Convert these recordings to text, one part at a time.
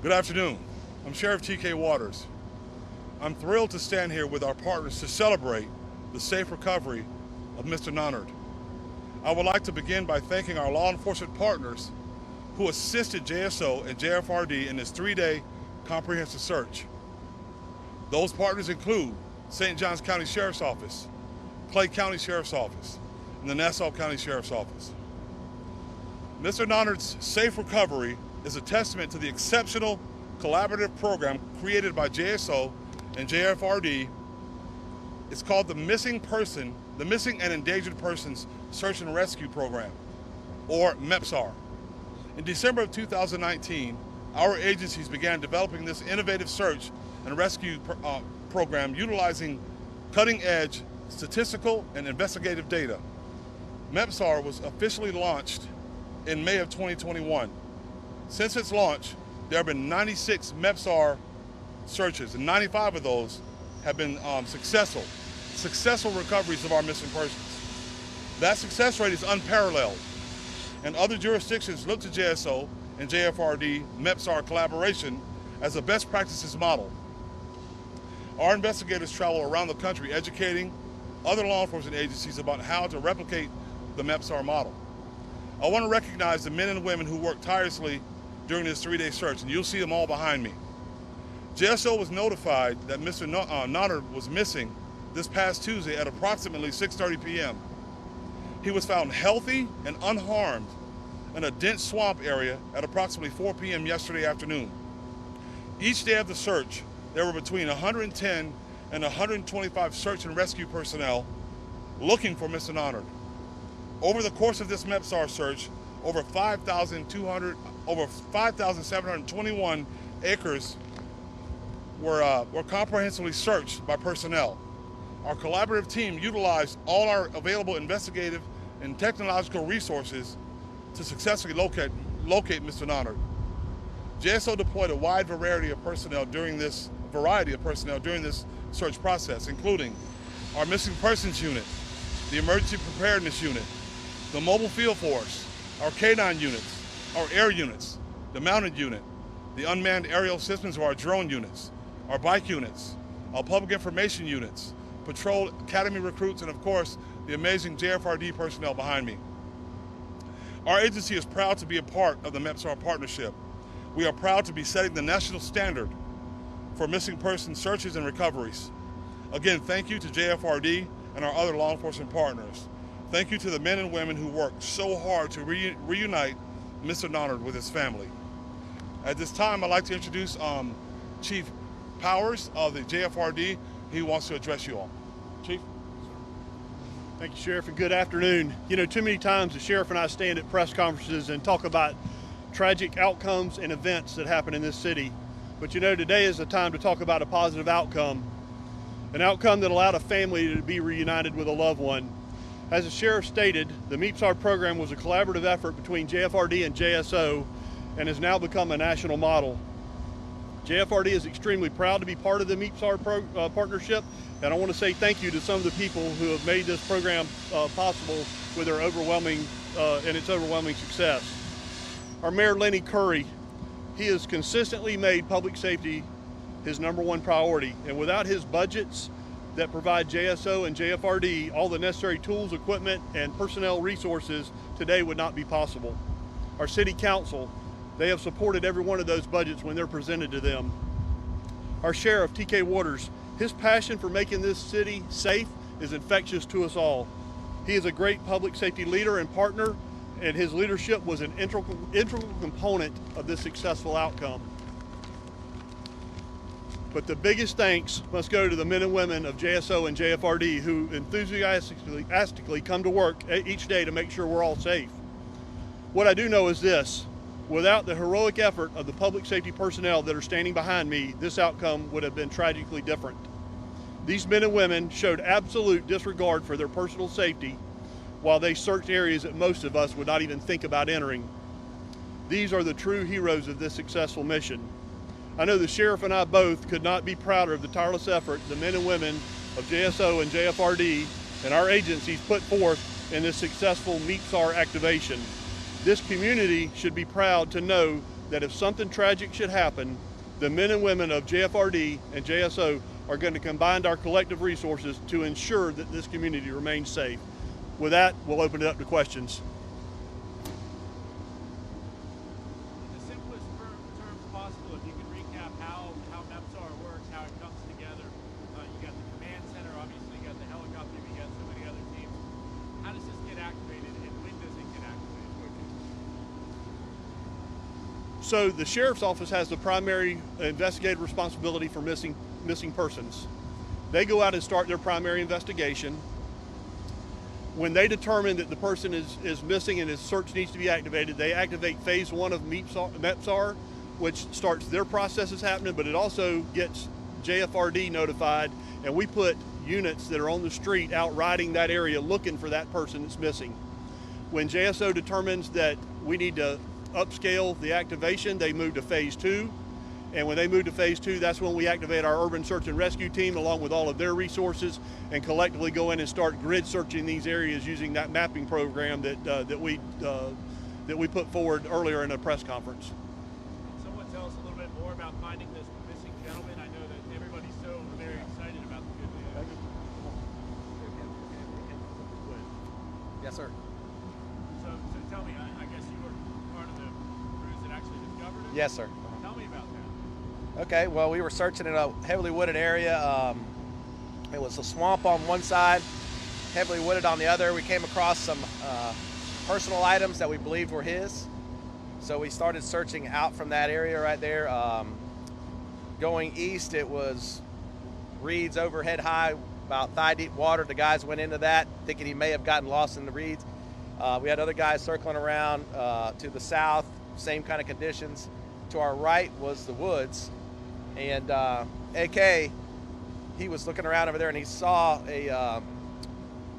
Good afternoon. I'm Sheriff T.K. Waters. I'm thrilled to stand here with our partners to celebrate the safe recovery of Mr. Nonnard. I would like to begin by thanking our law enforcement partners who assisted JSO and JFRD in this 3-day comprehensive search. Those partners include St. Johns County Sheriff's Office, Clay County Sheriff's Office, and the Nassau County Sheriff's Office. Mr. Nonnard's safe recovery is a testament to the exceptional collaborative program created by JSO and JFRD. It's called the Missing and Endangered Persons Search and Rescue Program, or MEPSAR. In December of 2019, our agencies began developing this innovative search and rescue program utilizing cutting-edge statistical and investigative data. MEPSAR was officially launched in May of 2021. Since its launch, there have been 96 MEPSAR searches, and 95 of those have been successful recoveries of our missing persons. That success rate is unparalleled, and other jurisdictions look to JSO and JFRD MEPSAR collaboration as a best practices model. Our investigators travel around the country educating other law enforcement agencies about how to replicate the MEPSAR model. I want to recognize the men and women who worked tirelessly during this 3-day search, and you'll see them all behind me. JSO was notified that Mr. Nonnard was missing this past Tuesday at approximately 6:30 p.m. He was found healthy and unharmed in a dense swamp area at approximately 4 p.m. yesterday afternoon. Each day of the search, there were between 110 and 125 search and rescue personnel looking for Mr. Nonnard. Over the course of this MEPSAR search, over 5,721 acres were comprehensively searched by personnel. Our collaborative team utilized all our available investigative and technological resources to successfully locate Mr. Nonnard. JSO deployed a wide variety of personnel during this search process, including our Missing Persons Unit, the Emergency Preparedness Unit, the Mobile Field Force, our K-9 units, our air units, the mounted unit, the unmanned aerial systems or our drone units, our bike units, our public information units, patrol academy recruits, and of course, the amazing JFRD personnel behind me. Our agency is proud to be a part of the MEPSAR partnership. We are proud to be setting the national standard for missing person searches and recoveries. Again, thank you to JFRD and our other law enforcement partners. Thank you to the men and women who worked so hard to reunite Mr. Nonnard with his family. At this time, I'd like to introduce Chief Powers of the JFRD. He wants to address you all. Chief? Thank you, Sheriff, and good afternoon. You know, too many times the Sheriff and I stand at press conferences and talk about tragic outcomes and events that happen in this city. But you know, today is the time to talk about a positive outcome, an outcome that allowed a family to be reunited with a loved one. As the Sheriff stated, the MEPSAR program was a collaborative effort between JFRD and JSO and has now become a national model. JFRD is extremely proud to be part of the MEPSAR partnership, and I want to say thank you to some of the people who have made this program possible with their overwhelming success. Our Mayor Lenny Curry, he has consistently made public safety his #1 priority, and without his budgets that provide JSO and JFRD all the necessary tools, equipment, and personnel resources, today would not be possible. Our City Council, they have supported every one of those budgets when they're presented to them. Our Sheriff, T.K. Waters, his passion for making this city safe is infectious to us all. He is a great public safety leader and partner, and his leadership was an integral component of this successful outcome. But the biggest thanks must go to the men and women of JSO and JFRD who enthusiastically come to work each day to make sure we're all safe. What I do know is this: without the heroic effort of the public safety personnel that are standing behind me, this outcome would have been tragically different. These men and women showed absolute disregard for their personal safety while they searched areas that most of us would not even think about entering. These are the true heroes of this successful mission. I know the Sheriff and I both could not be prouder of the tireless effort the men and women of JSO and JFRD and our agencies put forth in this successful MEPSAR activation. This community should be proud to know that if something tragic should happen, the men and women of JFRD and JSO are going to combine our collective resources to ensure that this community remains safe. With that, we'll open it up to questions. In the simplest terms possible, if you can recap how MEPSAR works, how it comes together. You got the command center, obviously you got the helicopter, you got so many other teams. How does this get activated, and when does it get activated? So the sheriff's office has the primary investigative responsibility for missing persons. They go out and start their primary investigation. When they determine that the person is missing and his search needs to be activated, they activate phase 1 of MEPSAR, which starts their processes happening, but it also gets JFRD notified, and we put units that are on the street out riding that area looking for that person that's missing. When JSO determines that we need to upscale the activation, they move to phase 2. And when they move to phase 2, that's when we activate our urban search and rescue team along with all of their resources and collectively go in and start grid searching these areas using that mapping program that we put forward earlier in a press conference. Can someone tell us a little bit more about finding this missing gentleman? I know that everybody's so very excited about the good news. Yes, sir. So tell me, I guess you were part of the crews that actually discovered it? Yes, sir. Tell me about that. Okay, well, we were searching in a heavily wooded area. It was a swamp on one side, heavily wooded on the other. We came across some personal items that we believed were his. So we started searching out from that area right there. Going east, it was reeds overhead high, about thigh deep water. The guys went into that thinking he may have gotten lost in the reeds. We had other guys circling around to the south, same kind of conditions. To our right was the woods, and AK, he was looking around over there and he saw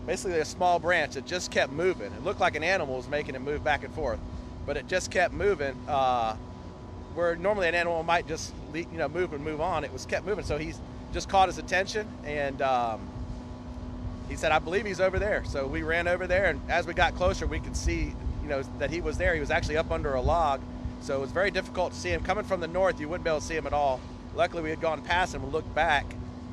basically a small branch that just kept moving. It looked like an animal was making it move back and forth, but it just kept moving. Where normally an animal might just move and move on, it was kept moving. So he's just caught his attention, and he said, "I believe he's over there." So we ran over there, and as we got closer, we could see, that he was there. He was actually up under a log. So it was very difficult to see him. Coming from the north, you wouldn't be able to see him at all. Luckily, we had gone past him and looked back,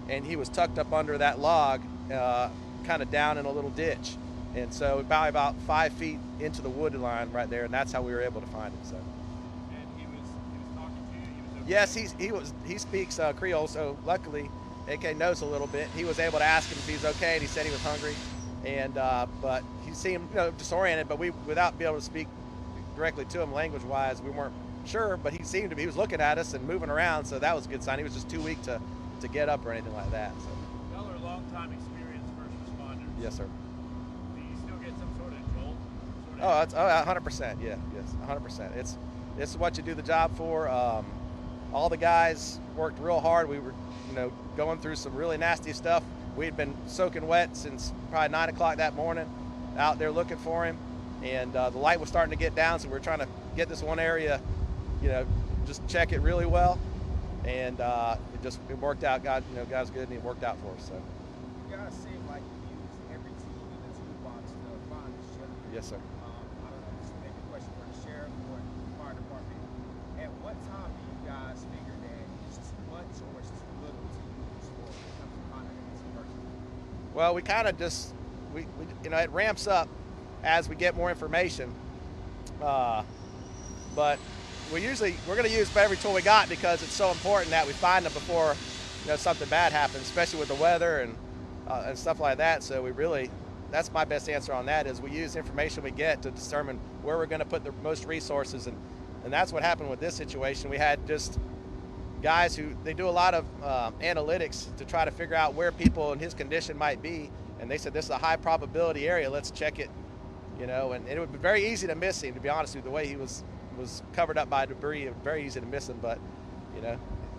and he was tucked up under that log, kind of down in a little ditch. And so about 5 feet into the wood line right there, and that's how we were able to find him. So. And he was talking to you? He was okay? Yes, he speaks Creole, so luckily AK knows a little bit. He was able to ask him if he's okay, and he said he was hungry. And but he seemed disoriented, but without being able to speak directly to him language-wise, we weren't sure, but he was looking at us and moving around, so that was a good sign. He was just too weak to get up or anything like that. So. Y'all are long-time experienced first responders. Yes, sir. Do you still get some sort of jolt? It's 100%. Yeah, yes, 100%. It's what you do the job for. All the guys worked real hard. We were, going through some really nasty stuff. We had been soaking wet since probably 9 o'clock that morning, out there looking for him. And the light was starting to get down, so we were trying to get this one area, just check it really well. And it worked out. God's good, and it worked out for us. So. You guys seem like you use every tool in the toolbox to find this gentleman. Yes, sir. I don't know if this may be a question for the sheriff or the fire department. At what time do you guys figure that it's too much or it's too little to use for finding a missing person? Well, we kind of just, it ramps up as we get more information, but we're going to use every tool we got because it's so important that we find them before something bad happens, especially with the weather and stuff like that. So that's my best answer on that, is we use information we get to determine where we're going to put the most resources, and that's what happened with this situation. We had just guys they do a lot of analytics to try to figure out where people in his condition might be, and they said this is a high probability area, let's check it. And it would be very easy to miss him, to be honest with you. The way he was covered up by debris, it was very easy to miss him. But,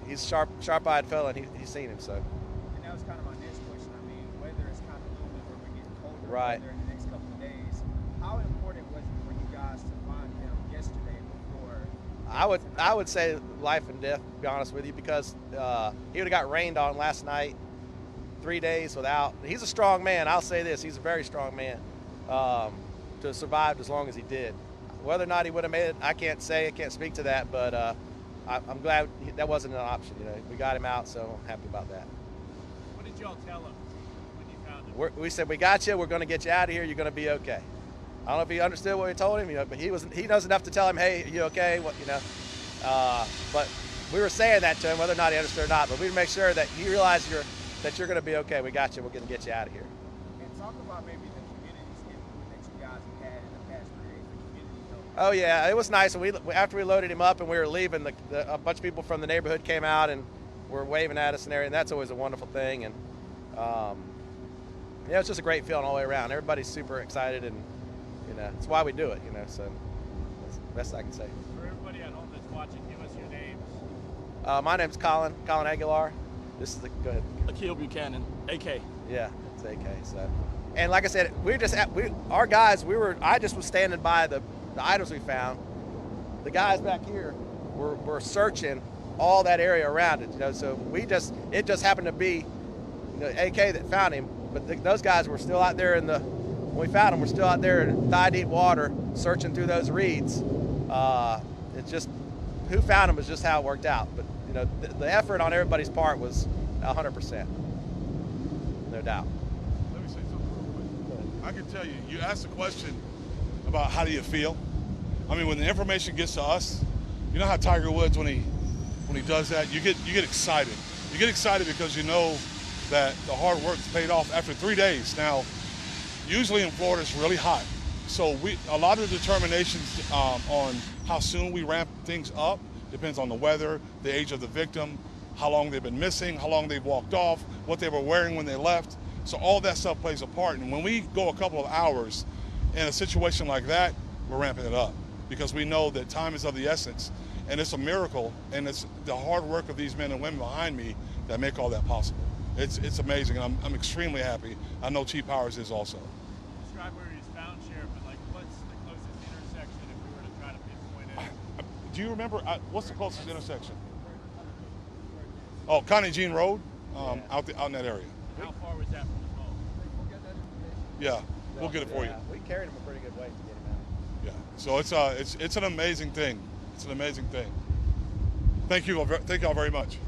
he's a sharp-eyed fella, and he's seen him. So. And that was kind of my next question. I mean, weather is kind of looming where we're getting colder Right. weather in the next couple of days. How important was it for you guys to find him yesterday before? I would say life and death, to be honest with you, because he would have got rained on last night, 3 days without. He's a strong man. I'll say this. He's a very strong man. To survive as long as he did. whether or not he would have made it, I can't say. I can't speak to that, but I'm glad that wasn't an option. You know, we got him out, so I'm happy about that. What did y'all tell him when you found him? We said, we got you. We're going to get you out of here. You're going to be okay. I don't know if he understood what we told him, you know, but he knows enough to tell him, hey, are you okay? What, you know, but we were saying that to him, whether or not he understood or not. But we make sure that he realized that you're going to be okay. We got you. We're going to get you out of here. And talk about maybe the community's input that you guys have had in the past 3 days. The community helped. Oh yeah, it was nice. After we loaded him up and we were leaving, a bunch of people from the neighborhood came out and were waving at us and everything. That's always a wonderful thing. And yeah, it's just a great feeling all the way around. Everybody's super excited, and you know, it's why we do it. You know, so that's the best I can say. For everybody at home that's watching, give us your names. My name's Colin Aguilar. This is go ahead. Akil Buchanan, AK. Yeah, it's AK. So, and like I said, I just was standing by the items we found. The guys back here were searching all that area around it. You know, so it just happened to be, you know, AK that found him. But those guys were still out there when we found them, we're still out there in thigh-deep water searching through those reeds. It's just who found them is just how it worked out. But you know, the effort on everybody's part was 100%, no doubt. Let me say something real quick. I can tell you, you asked the question about how do you feel. I mean, when the information gets to us, you know how Tiger Woods, when he does that, you get excited. You get excited because you know that the hard work's paid off after 3 days. Now, usually in Florida it's really hot, so a lot of the determinations on how soon we ramp things up depends on the weather, the age of the victim, how long they've been missing, how long they've walked off, what they were wearing when they left. So all that stuff plays a part. And when we go a couple of hours in a situation like that, we're ramping it up because we know that time is of the essence, and it's a miracle, and it's the hard work of these men and women behind me that make all that possible. It's amazing, and I'm extremely happy. I know Chief Powers is also. Describe where he's found, Sheriff, and like what's the closest intersection if we were to try to pinpoint it? Do you remember, what's the closest intersection? Oh, Connie Jean Road, out in that area. How far was that from the home? Yeah, we'll get it for you. We carried him a pretty good way to get him out. Yeah, so it's an amazing thing. It's an amazing thing. Thank you all very much.